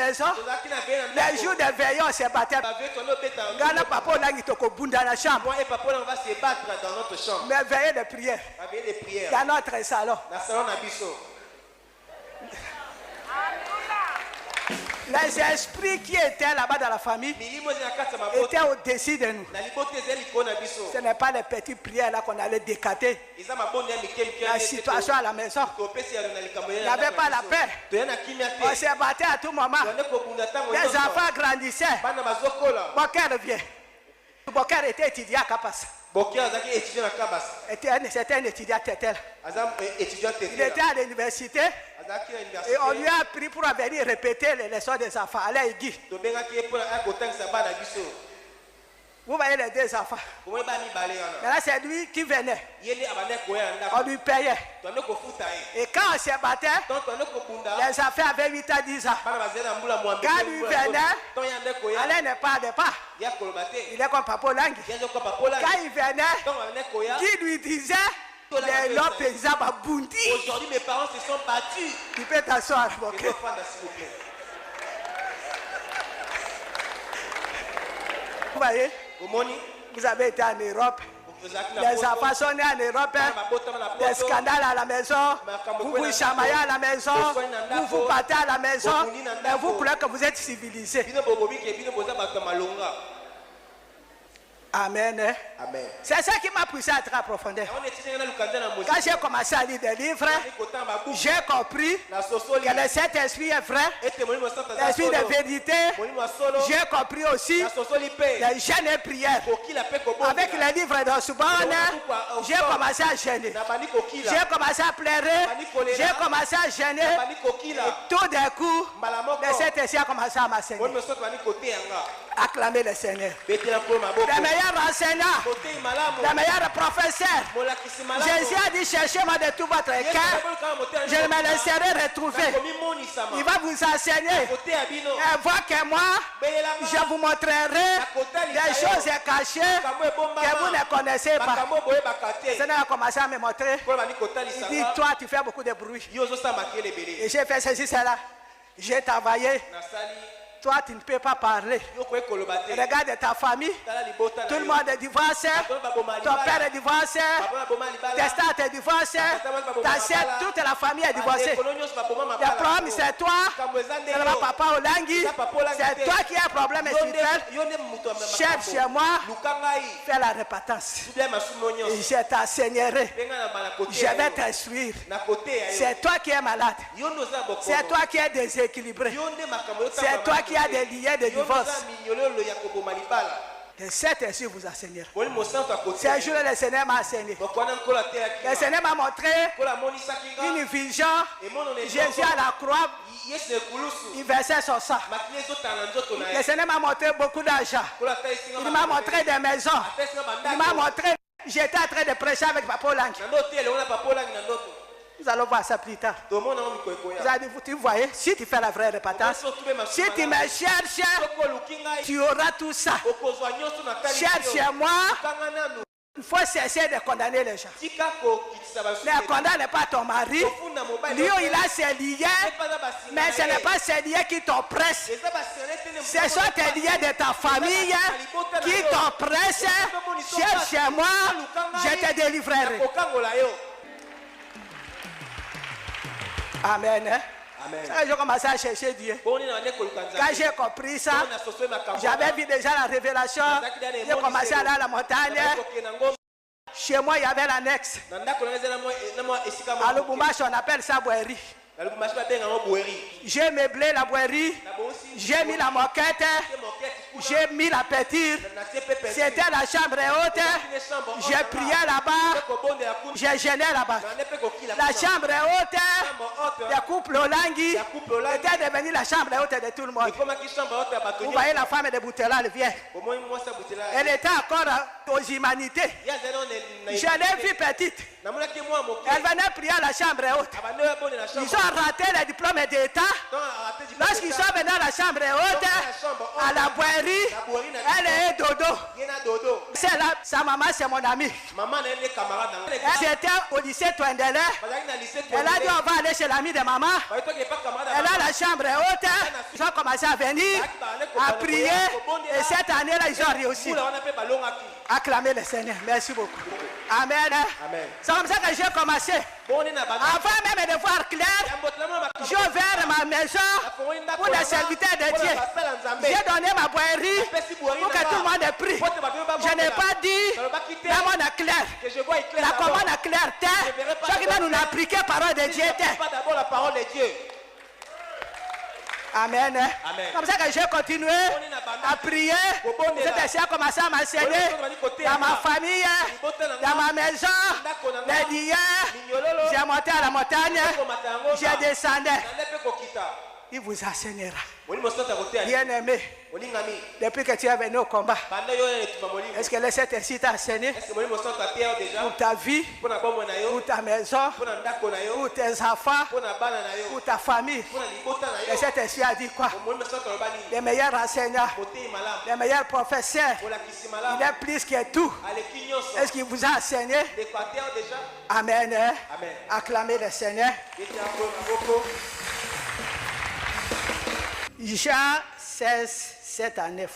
maison. Les jours de veillon, on se battait. Gana papa, on a dit qu'on dans la chambre. Moi et papa, on va se battre dans notre chambre. Mais veillez de prière. Dans notre salon. Dans le salon d'Abisso. Les esprits qui étaient là-bas dans la famille étaient au-dessus de nous. Ce n'est pas les petites prières là qu'on allait décater. La situation à la maison. Il n'y avait pas la paix. On se battait à tout moment. Les enfants grandissaient. Boker vient. Boker était étudiant à Kapas. C'était un étudiant Tétel. Il était à l'université. Et on lui a appris pour venir répéter les leçons des enfants. Allez, Guy. Vous voyez les deux enfants. Maintenant, c'est lui qui venait. On lui payait. Et quand on se battait, les enfants avaient 8 à 10 ans. Quand lui venait, allez ne parle pas. Il est comme Papa Langui. Quand il venait, qui lui disait les longs paysans Babundi. Aujourd'hui, mes parents se sont battus. Tu peux t'asseoir, ok? S'il vous plaît. Vous voyez? Vous avez été en Europe. Les enfants sont nés en Europe. Des scandales à la maison. Vous vous chamaillez à la maison. Vous vous battez à la maison. Mais vous croyez que vous êtes civilisés. Amen. Amen. C'est ça qui m'a poussé à être en profondeur. Quand j'ai commencé à lire des livres, j'ai compris que le Saint-Esprit est vrai, l'Esprit de vérité. J'ai compris aussi les jeûnes et prières. Avec les livres de Subhane, j'ai commencé à jeûner. J'ai commencé à pleurer. J'ai commencé à jeûner. Et tout d'un coup, le Saint-Esprit a commencé à m'enseigner. Acclamer le Seigneur. Les meilleurs enseignants, les meilleurs professeurs. Jésus a dit cherchez-moi de tout votre cœur. Je me laisserai retrouver. Il va vous enseigner. Et voir que moi, je vous montrerai des choses cachées que vous ne connaissez pas. Le Seigneur a commencé à me montrer. Il dit toi tu fais beaucoup de bruit. Et j'ai fait ceci, cela. J'ai travaillé. Toi, tu ne peux pas parler. Regarde ta famille. Tout le monde est divorcé. Ton père est divorcé. Tes stars est divorcé. Ta sœur, toute la famille est divorcée. Le problème, c'est toi. C'est le papa Olangui. C'est toi qui as un problème spirituel. Cherche moi. Fais la repentance. Je t'enseignerai. Je vais t'instruire. C'est toi qui es malade. C'est toi qui es déséquilibré. C'est toi qui a des liens de divorce. Et cet esprit vous enseignera. C'est un jour le Seigneur m'a enseigné. Le Seigneur m'a montré une vision. Jésus à la croix, il versait son sang. Le Seigneur m'a montré beaucoup d'argent. Il m'a montré des maisons. Il m'a montré. J'étais en train de prêcher avec Papa Olangui. Nous allons voir ça plus tard. Vous voyez, si tu fais la vraie repentance, si tu me cherches, tu auras tout ça. Cherche-moi. Il faut cesser de condamner les gens. Ne condamne pas ton mari. Lui, il a ses liens, mais ce n'est pas ses liens qui t'oppressent. Ce sont tes liens de ta famille qui t'oppressent. Cherche-moi, je te délivrerai. Amen. Amen. J'ai commencé à chercher Dieu. Quand j'ai compris ça, j'avais vu déjà la révélation. J'ai commencé à aller à la montagne. Chez moi, il y avait l'annexe. À Lubumbashi, on appelle ça boirie. J'ai meublé la boirie. J'ai mis la moquette. J'ai mis la pétire. C'était la chambre haute. J'ai prié là-bas. J'ai gêné là-bas. La chambre haute, le couple Olangui était devenue la chambre haute de tout le monde. Vous voyez la femme de Boutela, elle vient. Elle était encore aux humanités. Je l'ai vue petite. Elle venait prier à la chambre haute. Ils ont raté le diplôme d'État. Lorsqu'ils sont venus à la chambre haute, à la boirie, elle est dodo. C'est là, sa maman, c'est mon amie. J'étais au lycée Twendele. Elle a dit on va aller chez l'ami de maman. Elle a la chambre haute. Ils ont commencé à venir, à prier. Et cette année-là, ils ont réussi. Acclamer le Seigneur. Merci beaucoup. Amen. C'est comme ça que j'ai commencé. Avant même de voir clair, j'ai ouvert ma maison pour les serviteurs de Dieu. J'ai donné ma boirie pour que tout le monde prie. Je n'ai pas dit la commande claire. La commande claire, chacun nous a appliqué la parole de Dieu. Amen. Comme ça que j'ai continué à prier. J'ai commencé à m'enseigner dans ma famille, dans ma maison, les liens. J'ai monté à la montagne, j'ai descendu. Il vous enseignera. Bien aimé, depuis que tu es venu au combat, est-ce que cet ainsi t'a enseigné pour ta vie, pour ta maison, pour tes enfants, pour ta famille? Et cet ainsi a dit quoi? Les meilleurs enseignants, les meilleurs professeurs, il est plus que tout. Est-ce qu'il vous a enseigné? Amen. Acclamez le Seigneur. Jean 16, 7 à 9.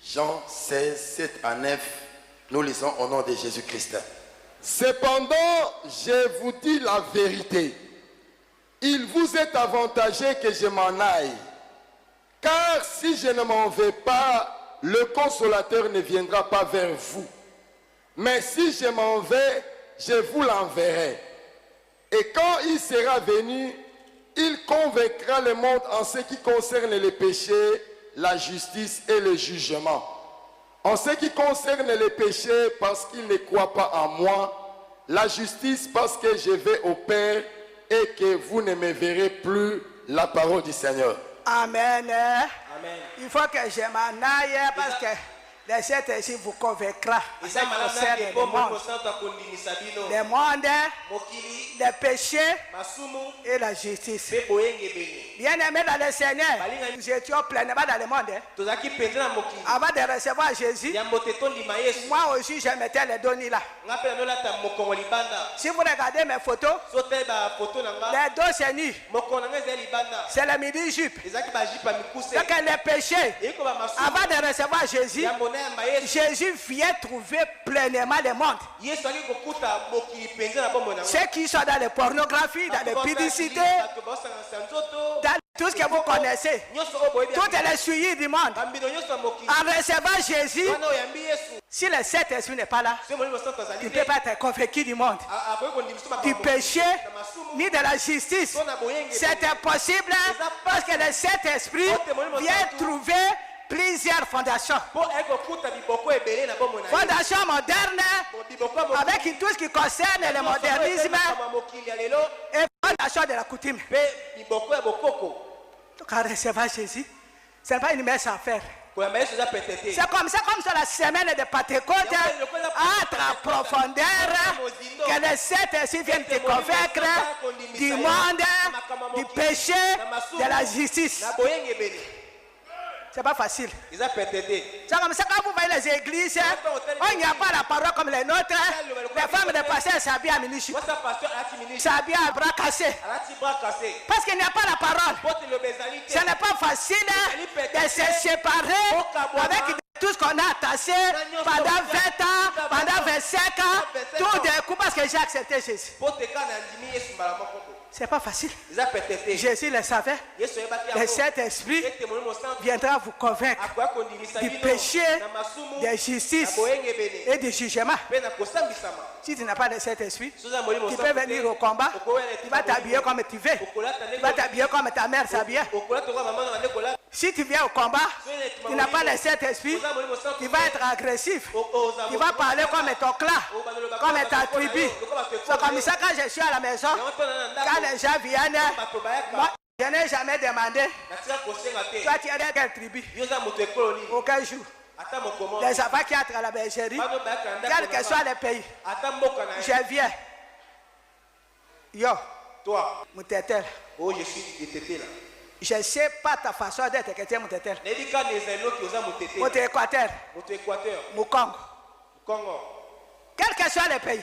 Jean 16, 7 à 9. Nous lisons au nom de Jésus-Christ. Cependant, je vous dis la vérité. Il vous est avantageux que je m'en aille. Car si je ne m'en vais pas, le consolateur ne viendra pas vers vous. Mais si je m'en vais, je vous l'enverrai. Et quand il sera venu, il convaincra le monde en ce qui concerne les péchés, la justice et le jugement. En ce qui concerne les péchés, parce qu'il ne croit pas en moi. La justice, parce que je vais au Père et que vous ne me verrez plus. La parole du Seigneur. Amen. Il faut que je m'en aille parce que les sept ici vous convaincra. Ça concerne le monde, les péchés et la justice. Bien aimé dans le Seigneur, nous étions pleinement dans le monde. Avant de recevoir Jésus, moi aussi je mettais les données là. Si vous regardez mes photos, les dos c'est nu. C'est le midi-jupe. C'est que les péchés, avant de recevoir Jésus, Jésus vient trouver pleinement le monde. Ceux qui sont dans la pornographie, dans la publicité, dans tout ce que vous connaissez, tout est le suivi du monde. En recevant Jésus, si le Saint-Esprit n'est pas là, tu ne peux pas être convaincu du monde, du péché, ni de la justice. C'est impossible parce que le Saint-Esprit vient trouver plusieurs fondations. Fondations modernes, avec tout ce qui concerne le modernisme et fondation de la coutume. Donc, en recevant Jésus, ce n'est pas une mince affaire. C'est comme ça, comme sur la semaine de Pentecôte, entre en profondeur, que les Saint-Esprit viennent te convaincre du monde, du péché, de la justice. C'est pas facile. C'est comme ça quand vous voyez les églises, il n'y a pas la parole comme les nôtres. Les femmes de pasteur s'habillent à minuscule. S'habillent à bras cassés. Parce qu'il n'y a pas la parole. Ce n'est pas facile de se séparer avec tout ce qu'on a attaché pendant 20 ans, pendant 25 ans, tout d'un coup parce que j'ai accepté Jésus. C'est pas facile. Jésus le savait. Le Saint-Esprit viendra vous convaincre du péché, de la justice et du jugement. Si tu n'as pas le Saint-Esprit, tu peux venir au combat, tu vas t'habiller comme tu veux, tu vas t'habiller comme ta mère s'habille. Si tu viens au combat, tu n'as pas le Saint-Esprit, tu vas être agressif, tu vas parler comme ton clan, comme ta tribu. C'est comme ça quand je suis à la maison, quand les gens viennent, moi je n'ai jamais demandé, toi tu es de quelle tribu, aucun jour. Les enfants qui entrent à la bergerie, quel que soit le pays, je viens. Yo, toi, Moutetel. oh, je suis de tété là. Je ne sais pas ta façon d'être chrétien, Moutetel. Mon Équateur, mon Congo. Quel que soit le pays.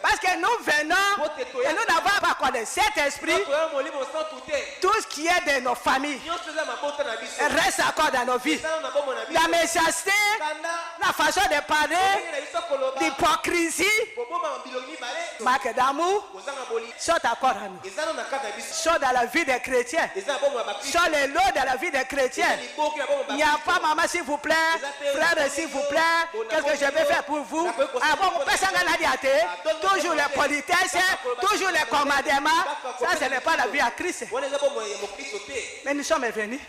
Parce que nous venons et nous n'avons pas connu cet esprit. Tout ce qui est de nos familles reste encore dans nos vies. La méchanceté, la façon de parler, l'hypocrisie, manque d'amour, sont encore à nous. Sont dans la vie des chrétiens. Sont les lots de la vie des chrétiens. Il n'y a pas maman s'il vous plaît, frère s'il vous plaît, qu'est-ce que je vais faire pour vous? Ah bon, toujours les politesses, toujours les commandements. Ça, ce n'est pas la vie à Christ. Mais nous sommes venus.